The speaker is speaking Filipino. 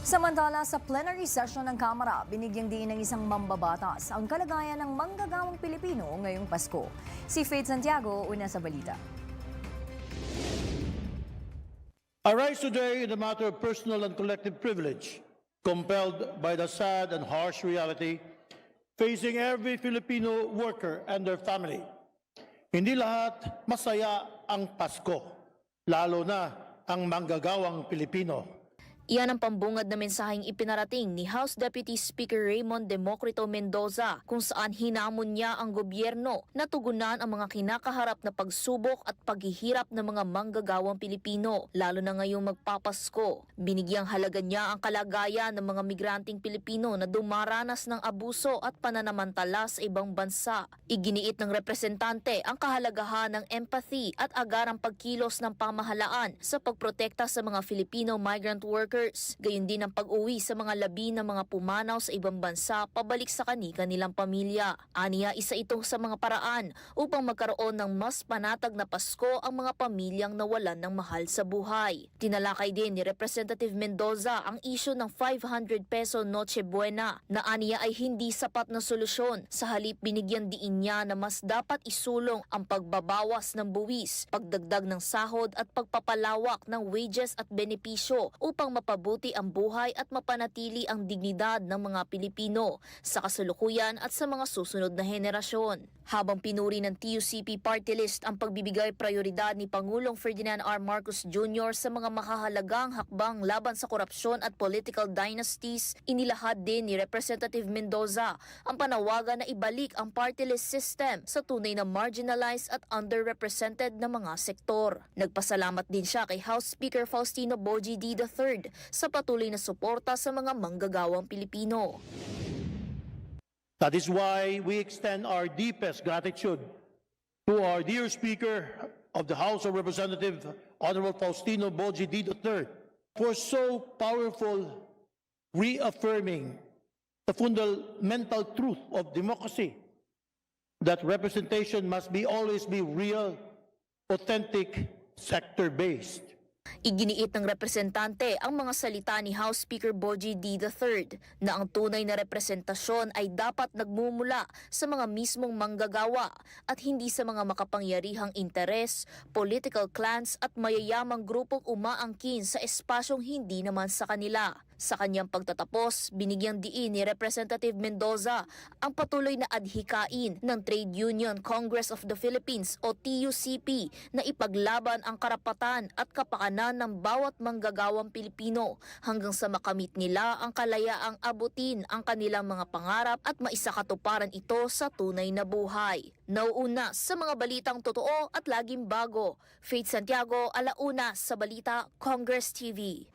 Samantala, sa plenary session ng Kamara, binigyang diin ng isang mambabatas ang kalagayan ng manggagawang Pilipino ngayong Pasko. Si Faith Santiago, una sa balita. I rise today in the matter of personal and collective privilege, compelled by the sad and harsh reality facing every Filipino worker and their family. Hindi lahat masaya ang Pasko, lalo na ang manggagawang Pilipino. Iyan ang pambungad na mensaheng ipinarating ni House Deputy Speaker Raymond Democrito Mendoza kung saan hinamon niya ang gobyerno na tugunan ang mga kinakaharap na pagsubok at paghihirap ng mga manggagawang Pilipino, lalo na ngayong magpapasko. Binigyang halaga niya ang kalagayan ng mga migranteng Pilipino na dumaranas ng abuso at pananamantala sa ibang bansa. Iginiit ng representante ang kahalagahan ng empathy at agarang pagkilos ng pamahalaan sa pagprotekta sa mga Filipino migrant workers. Gayon din ang pag-uwi sa mga labi ng mga pumanaw sa ibang bansa pabalik sa kanilang pamilya. Aniya, isa itong sa mga paraan upang magkaroon ng mas panatag na Pasko ang mga pamilyang nawalan ng mahal sa buhay. Tinalakay din ni Representative Mendoza ang isyu ng 500 peso Noche Buena na aniya ay hindi sapat na solusyon. Sa halip, binigyan diin niya na mas dapat isulong ang pagbabawas ng buwis, pagdagdag ng sahod at pagpapalawak ng wages at benepisyo upang mapabuti ang buhay at mapanatili ang dignidad ng mga Pilipino sa kasalukuyan at sa mga susunod na henerasyon. Habang pinuri ng TUCP Party List ang pagbibigay prioridad ni Pangulong Ferdinand R. Marcos Jr. sa mga makahalagang hakbang laban sa korupsyon at political dynasties, inilahad din ni Representative Mendoza ang panawagan na ibalik ang party list system sa tunay na marginalized at underrepresented na mga sektor. Nagpasalamat din siya kay House Speaker Faustino Bogie D. III sa patuloy na suporta sa mga manggagawang Pilipino. That is why we extend our deepest gratitude to our dear Speaker of the House of Representatives, Honorable Faustino Bogie D. III, for so powerful reaffirming the fundamental truth of democracy, that representation must always be real, authentic, sector-based. Iginiit ng representante ang mga salita ni House Speaker Bogie D. III na ang tunay na representasyon ay dapat nagmumula sa mga mismong manggagawa at hindi sa mga makapangyarihang interes, political clans at mayayamang grupong umaangkin sa espasyong hindi naman sa kanila. Sa kanyang pagtatapos, binigyang diin ni Representative Mendoza ang patuloy na adhikain ng Trade Union Congress of the Philippines o TUCP na ipaglaban ang karapatan at kapakanan ng bawat manggagawang Pilipino hanggang sa makamit nila ang kalayaang abutin ang kanilang mga pangarap at maisakatuparan ito sa tunay na buhay. Nauuna sa mga balitang totoo at laging bago. Faith Santiago, alauna sa Balita, Congress TV.